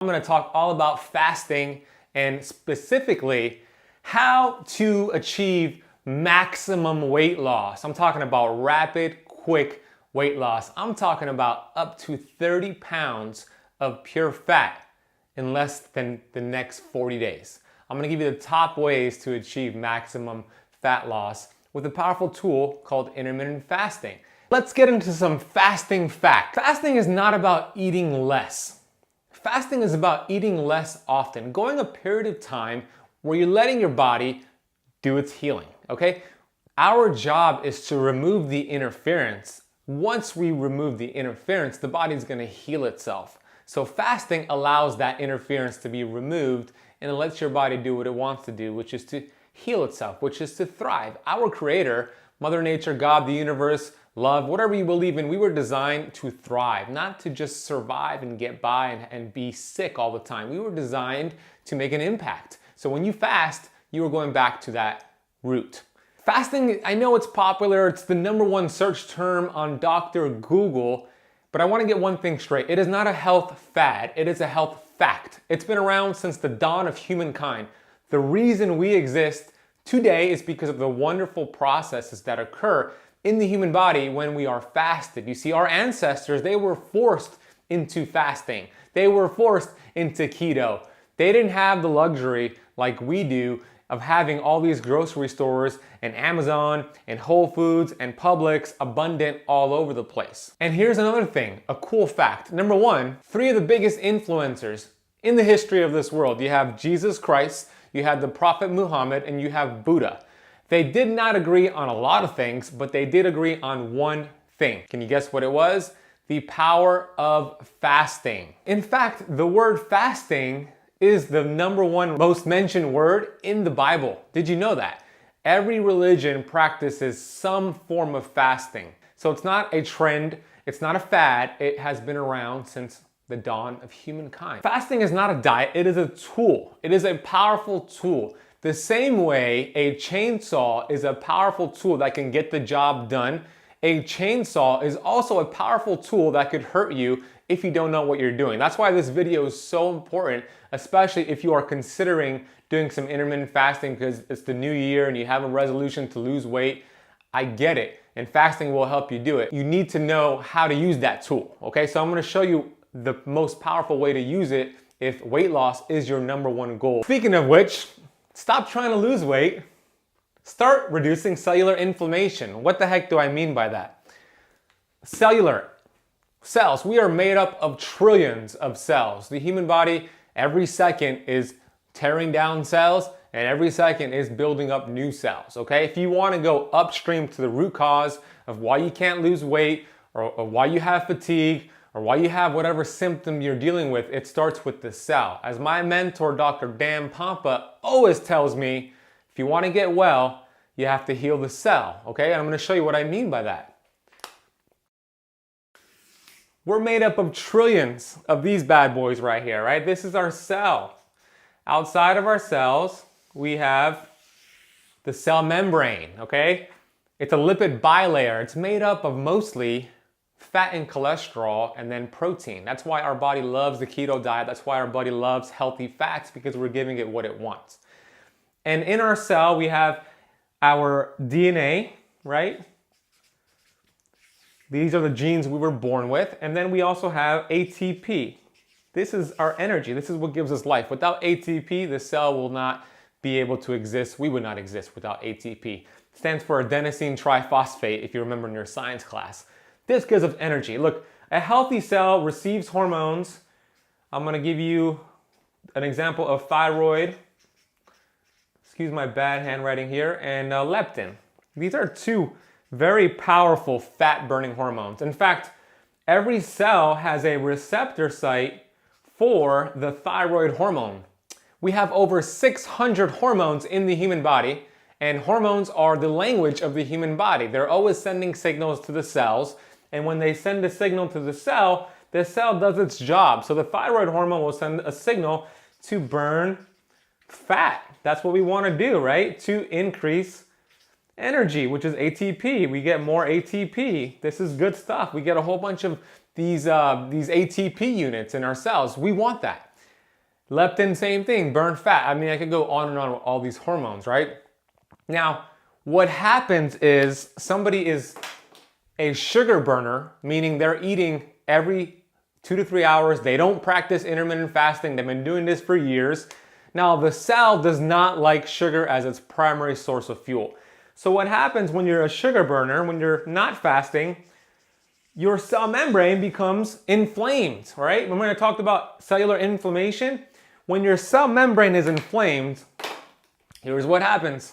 I'm going to talk all about fasting and specifically how to achieve maximum weight loss. I'm talking about rapid, quick weight loss. I'm talking about up to 30 pounds of pure fat in less than the next 40 days. I'm going to give you the top ways to achieve maximum fat loss with a powerful tool called intermittent fasting. Let's get into some fasting facts. Fasting is not about eating less. Fasting is about eating less often, going a period of time where you're letting your body do its healing, okay? Our job is to remove the interference. Once we remove the interference, the body's gonna heal itself. So fasting allows that interference to be removed and it lets your body do what it wants to do, which is to heal itself, which is to thrive. Our creator, Mother Nature, God, the universe, love, whatever you believe in, we were designed to thrive, not to just survive and get by and be sick all the time. We were designed to make an impact. So when you fast, you are going back to that root. Fasting, I know it's popular, it's the #1 search term on Dr. Google, but I want to get one thing straight. It is not a health fad, it is a health fact. It's been around since the dawn of humankind. The reason we exist today is because of the wonderful processes that occur in the human body when we are fasted. You see, our ancestors, they were forced into fasting. They were forced into keto. They didn't have the luxury like we do of having all these grocery stores and Amazon and Whole Foods and Publix abundant all over the place. And here's another thing, a cool fact. #1, 3 of the biggest influencers in the history of this world. You have Jesus Christ, you have the Prophet Muhammad, and you have Buddha. They did not agree on a lot of things, but they did agree on one thing. Can you guess what it was? The power of fasting. In fact, the word fasting is the #1 most mentioned word in the Bible. Did you know that? Every religion practices some form of fasting. So it's not a trend, it's not a fad, it has been around since the dawn of humankind. Fasting is not a diet, it is a tool. It is a powerful tool. The same way a chainsaw is a powerful tool that can get the job done, a chainsaw is also a powerful tool that could hurt you if you don't know what you're doing. That's why this video is so important, especially if you are considering doing some intermittent fasting because it's the new year and you have a resolution to lose weight. I get it, and fasting will help you do it. You need to know how to use that tool, okay? So I'm gonna show you the most powerful way to use it if weight loss is your #1 goal. Speaking of which, stop trying to lose weight. Start reducing cellular inflammation. What the heck do I mean by that? Cellular. Cells. We are made up of trillions of cells. The human body every second is tearing down cells and every second is building up new cells, okay? If you want to go upstream to the root cause of why you can't lose weight or why you have fatigue or why you have whatever symptom you're dealing with, it starts with the cell. As my mentor, Dr. Dan Pompa, always tells me, if you want to get well, you have to heal the cell, okay? And I'm going to show you what I mean by that. We're made up of trillions of these bad boys right here, right? This is our cell. Outside of our cells, we have the cell membrane, okay? It's a lipid bilayer. It's made up of mostly fat and cholesterol and then protein. That's why our body loves the keto diet. That's why our body loves healthy fats, because we're giving it what it wants. And in our cell, we have our DNA, right? These are the genes we were born with. And then we also have ATP. This is our energy. This is what gives us life. Without ATP, the cell will not be able to exist. We would not exist without ATP. It stands for adenosine triphosphate, if you remember in your science class. This gives us energy. Look, a healthy cell receives hormones. I'm going to give you an example of thyroid. Excuse my bad handwriting here. And leptin. These are 2 very powerful fat-burning hormones. In fact, every cell has a receptor site for the thyroid hormone. We have over 600 hormones in the human body, and hormones are the language of the human body. They're always sending signals to the cells, and when they send a signal to the cell does its job. So the thyroid hormone will send a signal to burn fat. That's what we want to do, right? To increase energy, which is ATP. We get more ATP. This is good stuff. We get a whole bunch of these ATP units in our cells. We want that. Leptin, same thing, burn fat. I mean, I could go on and on with all these hormones, right? Now, what happens is somebody is a sugar burner, meaning they're eating every 2 to 3 hours. They don't practice intermittent fasting. They've been doing this for years. Now, the cell does not like sugar as its primary source of fuel. So what happens when you're a sugar burner, when you're not fasting, your cell membrane becomes inflamed, right? Remember I talked about cellular inflammation? When your cell membrane is inflamed, here's what happens.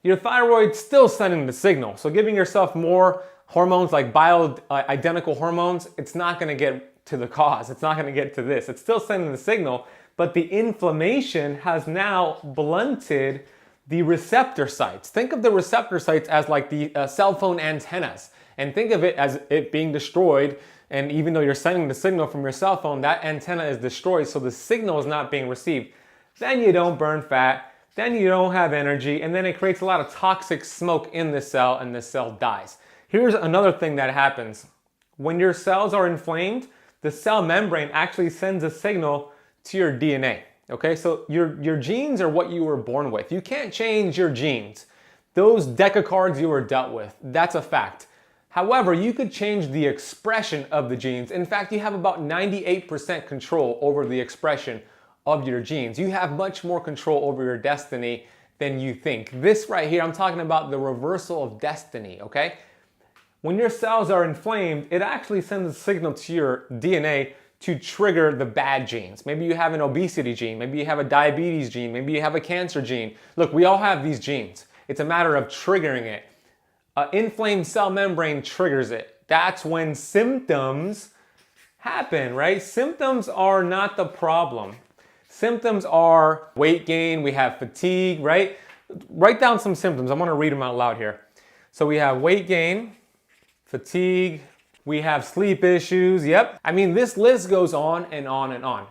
Your thyroid's still sending the signal. So giving yourself more hormones like bioidentical hormones, it's not gonna get to the cause. It's not gonna get to this. It's still sending the signal, but the inflammation has now blunted the receptor sites. Think of the receptor sites as like the cell phone antennas, and think of it as it being destroyed. And even though you're sending the signal from your cell phone, that antenna is destroyed, so the signal is not being received. Then you don't burn fat, then you don't have energy, and then it creates a lot of toxic smoke in the cell, and the cell dies. Here's another thing that happens. When your cells are inflamed, the cell membrane actually sends a signal to your DNA. Okay, so your genes are what you were born with. You can't change your genes. Those deck of cards you were dealt with, that's a fact. However, you could change the expression of the genes. In fact, you have about 98% control over the expression of your genes. You have much more control over your destiny than you think. This right here, I'm talking about the reversal of destiny, okay? When your cells are inflamed, it actually sends a signal to your DNA to trigger the bad genes. Maybe you have an obesity gene, maybe you have a diabetes gene, maybe you have a cancer gene. Look, we all have these genes. It's a matter of triggering it. An inflamed cell membrane triggers it. That's when symptoms happen, right? Symptoms are not the problem. Symptoms are weight gain, we have fatigue, right? Write down some symptoms. I'm gonna read them out loud here. So we have weight gain, fatigue, we have sleep issues, yep. I mean, this list goes on and on and on.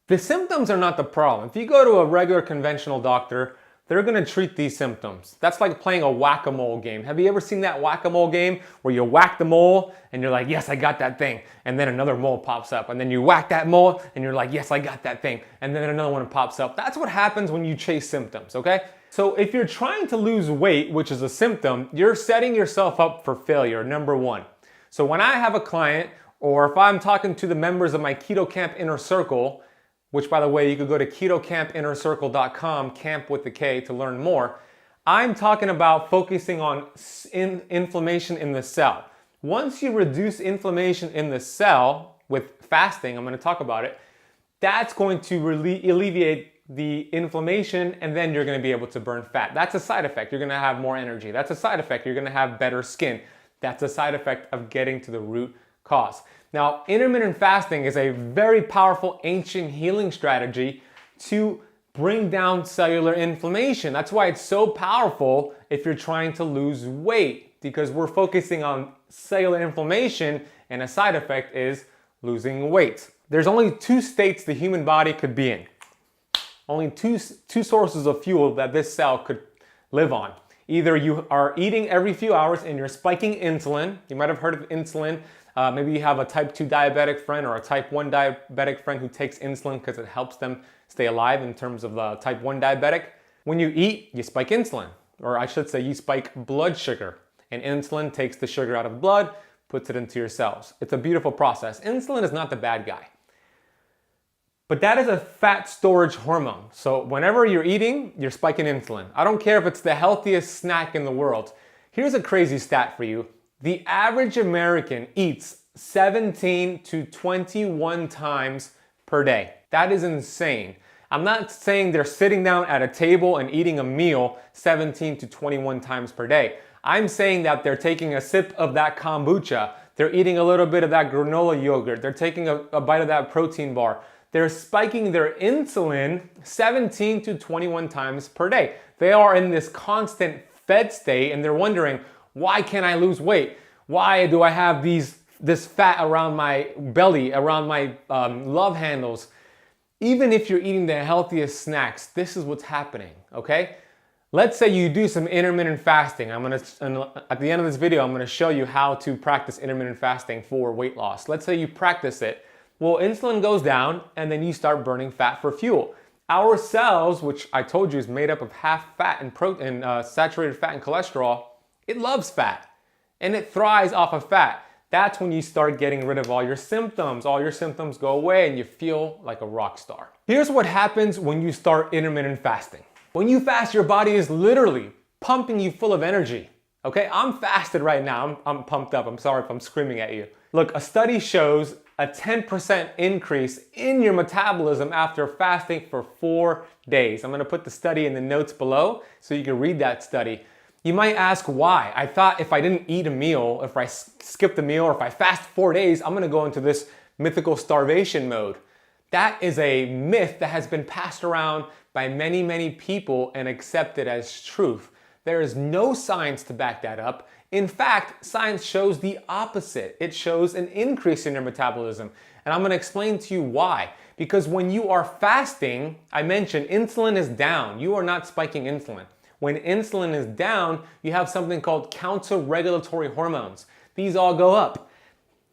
The symptoms are not the problem. If you go to a regular conventional doctor, they're gonna treat these symptoms. That's like playing a whack-a-mole game. Have you ever seen that whack-a-mole game where you whack the mole and you're like, yes, I got that thing. And then another mole pops up. And then you whack that mole and you're like, yes, I got that thing. And then another one pops up. That's what happens when you chase symptoms, okay? So if you're trying to lose weight, which is a symptom, you're setting yourself up for failure, number one. So when I have a client, or if I'm talking to the members of my Keto Camp Inner Circle, which by the way, you could go to ketocampinnercircle.com, camp with the K, to learn more. I'm talking about focusing on inflammation in the cell. Once you reduce inflammation in the cell with fasting, I'm going to talk about it, that's going to alleviate the inflammation, and then you're going to be able to burn fat. That's a side effect. You're going to have more energy. That's a side effect. You're going to have better skin. That's a side effect of getting to the root cause. Now, intermittent fasting is a very powerful ancient healing strategy to bring down cellular inflammation. That's why it's so powerful if you're trying to lose weight, because we're focusing on cellular inflammation, and a side effect is losing weight. There's only two states the human body could be in. Only two sources of fuel that this cell could live on. Either you are eating every few hours and you're spiking insulin. You might have heard of insulin. Maybe you have a type 2 diabetic friend or a type 1 diabetic friend who takes insulin because it helps them stay alive in terms of the type 1 diabetic. When you eat, you spike insulin, or I should say you spike blood sugar. And insulin takes the sugar out of blood, puts it into your cells. It's a beautiful process. Insulin is not the bad guy. But that is a fat storage hormone. So whenever you're eating, you're spiking insulin. I don't care if it's the healthiest snack in the world. Here's a crazy stat for you. The average American eats 17 to 21 times per day. That is insane. I'm not saying they're sitting down at a table and eating a meal 17 to 21 times per day. I'm saying that they're taking a sip of that kombucha. They're eating a little bit of that granola yogurt. They're taking a bite of that protein bar. They're spiking their insulin 17 to 21 times per day. They are in this constant fed state, and they're wondering, why can't I lose weight? Why do I have this fat around my belly, around my love handles? Even if you're eating the healthiest snacks, this is what's happening, okay? Let's say you do some intermittent fasting. At the end of this video, I'm gonna show you how to practice intermittent fasting for weight loss. Let's say you practice it. Well, insulin goes down and then you start burning fat for fuel. Our cells, which I told you is made up of half fat and protein, saturated fat and cholesterol, it loves fat and it thrives off of fat. That's when you start getting rid of all your symptoms. All your symptoms go away and you feel like a rock star. Here's what happens when you start intermittent fasting. When you fast, your body is literally pumping you full of energy. Okay, I'm fasted right now. I'm pumped up. I'm sorry if I'm screaming at you. Look, a study shows a 10% increase in your metabolism after fasting for 4 days. I'm gonna put the study in the notes below so you can read that study. You might ask why. I thought if I didn't eat a meal, if I skipped a meal, or if I fast 4 days, I'm gonna go into this mythical starvation mode. That is a myth that has been passed around by many, many people and accepted as truth. There is no science to back that up. In fact, science shows the opposite. It shows an increase in your metabolism. And I'm gonna explain to you why. Because when you are fasting, I mentioned insulin is down. You are not spiking insulin. When insulin is down, you have something called counter-regulatory hormones. These all go up,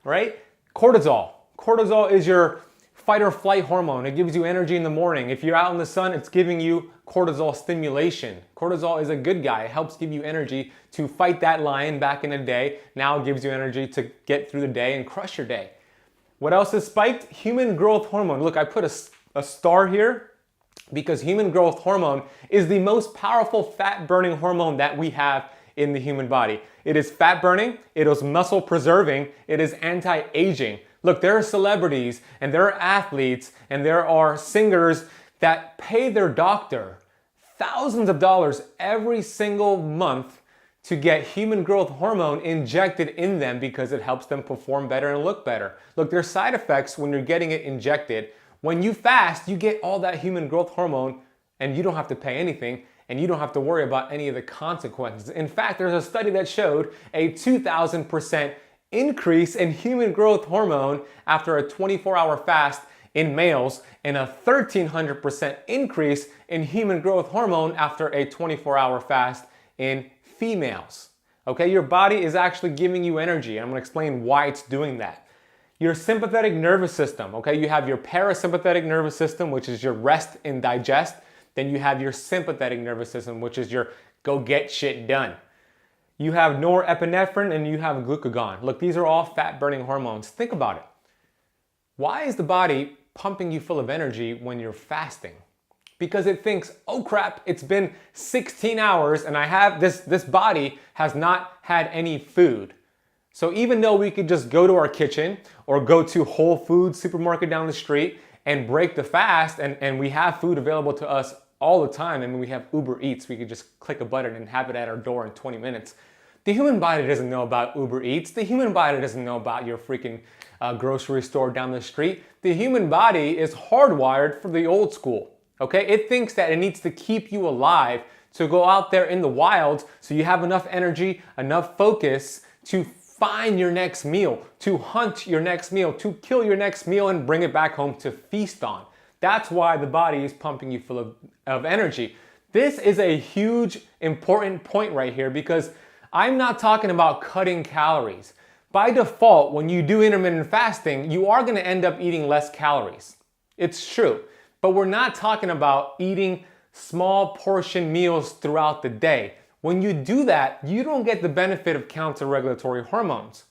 right? Cortisol. Cortisol is your fight or flight hormone. It gives you energy in the morning. If you're out in the sun, it's giving you cortisol stimulation. Cortisol is a good guy. It helps give you energy to fight that lion back in the day. Now it gives you energy to get through the day and crush your day. What else is spiked? Human growth hormone. Look, I put a star here because human growth hormone is the most powerful fat burning hormone that we have in the human body. It is fat burning, it is muscle preserving, it is anti-aging. Look, there are celebrities and there are athletes and there are singers that pay their doctor thousands of dollars every single month to get human growth hormone injected in them because it helps them perform better and look better. Look, there's side effects when you're getting it injected. When you fast, you get all that human growth hormone and you don't have to pay anything and you don't have to worry about any of the consequences. In fact, there's a study that showed a 2,000% increase in human growth hormone after a 24-hour fast in males and a 1,300% increase in human growth hormone after a 24-hour fast in females. Okay, your body is actually giving you energy. I'm gonna explain why it's doing that. Your sympathetic nervous system, okay, you have your parasympathetic nervous system, which is your rest and digest. Then you have your sympathetic nervous system, which is your go get shit done. You have norepinephrine and you have glucagon. Look, these are all fat burning hormones. Think about it. Why is the body pumping you full of energy when you're fasting? Because it thinks, oh crap, it's been 16 hours and I have this body has not had any food. So even though we could just go to our kitchen or go to Whole Foods supermarket down the street and break the fast and we have food available to us all the time, and we have Uber Eats, we could just click a button and have it at our door in 20 minutes. The human body doesn't know about Uber Eats. The human body doesn't know about your freaking grocery store down the street. The human body is hardwired for the old school, okay? It thinks that it needs to keep you alive to go out there in the wild so you have enough energy, enough focus to find your next meal, to hunt your next meal, to kill your next meal and bring it back home to feast on. That's why the body is pumping you full of energy. This is a huge, important point right here because I'm not talking about cutting calories. By default, when you do intermittent fasting, you are gonna end up eating less calories. It's true, but we're not talking about eating small portion meals throughout the day. When you do that, you don't get the benefit of counter-regulatory hormones.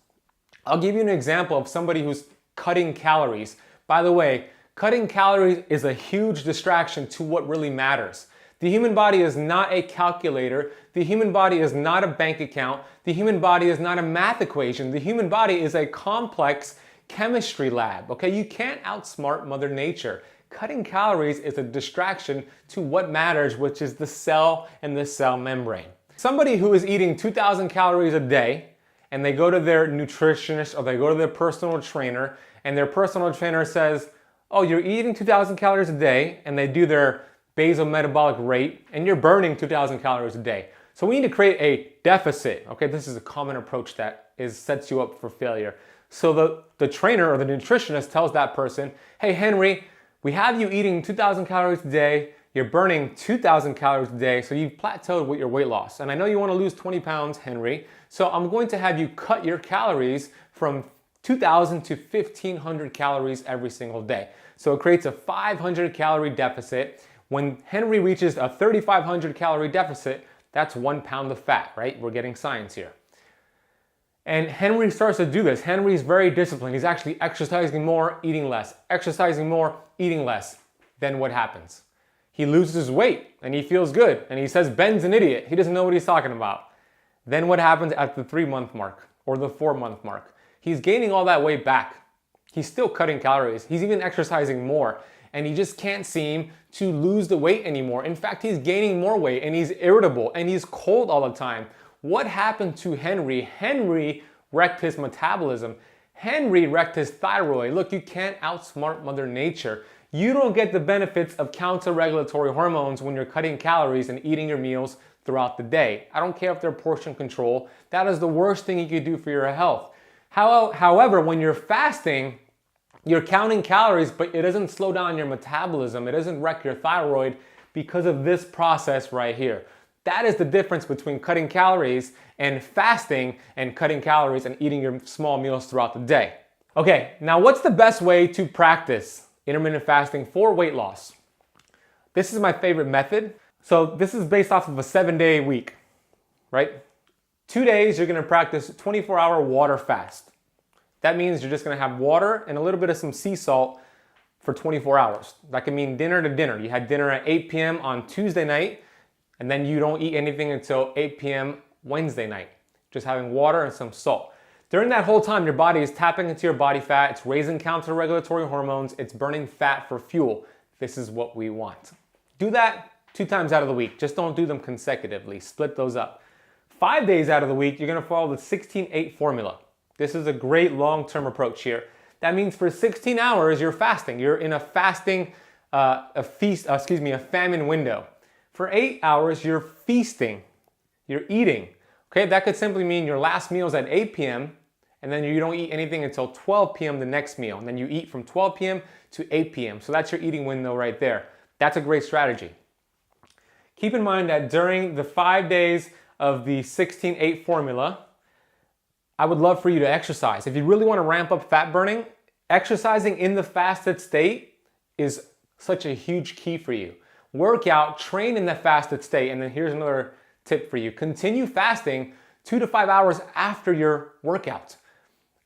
I'll give you an example of somebody who's cutting calories. By the way, cutting calories is a huge distraction to what really matters. The human body is not a calculator. The human body is not a bank account. The human body is not a math equation. The human body is a complex chemistry lab, okay? You can't outsmart Mother Nature. Cutting calories is a distraction to what matters, which is the cell and the cell membrane. Somebody who is eating 2,000 calories a day and they go to their nutritionist or they go to their personal trainer and their personal trainer says, oh, you're eating 2,000 calories a day, and they do their basal metabolic rate and you're burning 2,000 calories a day. So we need to create a deficit, okay? This is a common approach that sets you up for failure. So the trainer or the nutritionist tells that person, hey Henry, we have you eating 2,000 calories a day, you're burning 2,000 calories a day, so you've plateaued with your weight loss. And I know you want to lose 20 pounds, Henry, so I'm going to have you cut your calories from 2,000 to 1,500 calories every single day. So it creates a 500 calorie deficit. When Henry reaches a 3,500 calorie deficit, that's 1 pound of fat, right? We're getting science here. And Henry starts to do this. Henry's very disciplined. He's actually exercising more, eating less, exercising more, eating less. Then what happens? He loses weight and he feels good. And he says Ben's an idiot. He doesn't know what he's talking about. Then what happens at the 3-month mark or the 4-month mark? He's gaining all that weight back. He's still cutting calories. He's even exercising more. And he just can't seem to lose the weight anymore. In fact, he's gaining more weight and he's irritable and he's cold all the time. What happened to Henry? Henry wrecked his metabolism. Henry wrecked his thyroid. Look, you can't outsmart Mother Nature. You don't get the benefits of counter-regulatory hormones when you're cutting calories and eating your meals throughout the day. I don't care if they're portion control. That is the worst thing you could do for your health. However, when you're fasting, you're counting calories, but it doesn't slow down your metabolism. It doesn't wreck your thyroid because of this process right here. That is the difference between cutting calories and fasting and cutting calories and eating your small meals throughout the day. Okay, now what's the best way to practice intermittent fasting for weight loss? This is my favorite method. So this is based off of a 7-day week, right? 2 days, you're gonna practice 24-hour water fast. That means you're just gonna have water and a little bit of some sea salt for 24 hours. That can mean dinner to dinner. You had dinner at 8 p.m. on Tuesday night, and then you don't eat anything until 8 p.m. Wednesday night. Just having water and some salt. During that whole time, your body is tapping into your body fat, it's raising counter-regulatory hormones, it's burning fat for fuel. This is what we want. Do that 2 times out of the week. Just don't do them consecutively. Split those up. 5 days out of the week, you're gonna follow the 16-8 formula. This is a great long-term approach here. That means for 16 hours, you're fasting. You're in a fasting, a famine window. For 8 hours, you're feasting, you're eating. Okay, that could simply mean your last meal is at 8 p.m. and then you don't eat anything until 12 p.m. the next meal. And then you eat from 12 p.m. to 8 p.m. So that's your eating window right there. That's a great strategy. Keep in mind that during the 5 days of the 16-8 formula, I would love for you to exercise. If you really want to ramp up fat burning, exercising in the fasted state is such a huge key for you. Work out, train in the fasted state, and then here's another tip for you. Continue fasting 2 to 5 hours after your workout.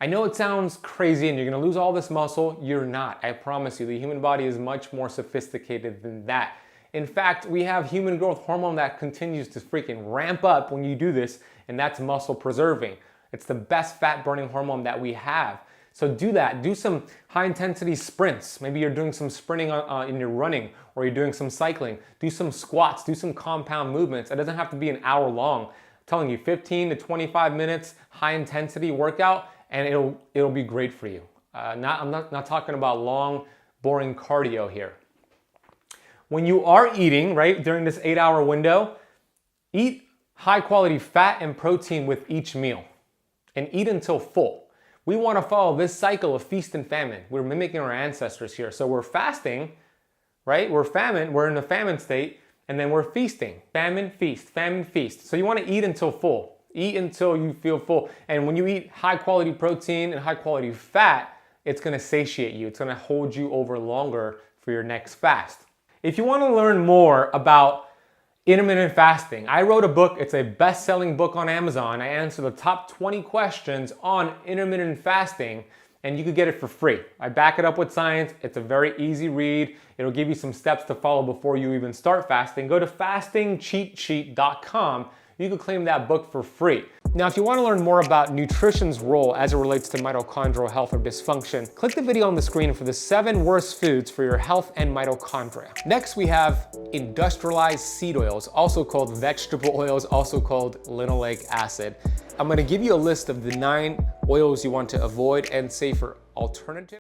I know it sounds crazy and you're gonna lose all this muscle. You're not, I promise you. The human body is much more sophisticated than that. In fact, we have human growth hormone that continues to freaking ramp up when you do this, and that's muscle preserving. It's the best fat burning hormone that we have. So do that. Do some high intensity sprints. Maybe you're doing some sprinting in your running, or you're doing some cycling. Do some squats, do some compound movements. It doesn't have to be an hour long. I'm telling you, 15 to 25 minutes, high intensity workout, and it'll be great for you. I'm not talking about long, boring cardio here. When you are eating, right, during this 8-hour window, eat high quality fat and protein with each meal, and eat until full. We want to follow this cycle of feast and famine. We're mimicking our ancestors here. So we're fasting, right? We're in a famine state, and then we're feasting. Famine, feast, famine, feast. So you want to eat until full. Eat until you feel full. And when you eat high quality protein and high quality fat, it's going to satiate you. It's going to hold you over longer for your next fast. If you want to learn more about intermittent fasting, I wrote a book. It's a best-selling book on Amazon. I answer the top 20 questions on intermittent fasting, and you could get it for free. I back it up with science. It's a very easy read. It'll give you some steps to follow before you even start fasting. Go to fastingcheatsheet.com. You can claim that book for free. Now, if you want to learn more about nutrition's role as it relates to mitochondrial health or dysfunction, click the video on the screen for the 7 worst foods for your health and mitochondria. Next, we have industrialized seed oils, also called vegetable oils, also called linoleic acid. I'm going to give you a list of the 9 oils you want to avoid and safer alternatives.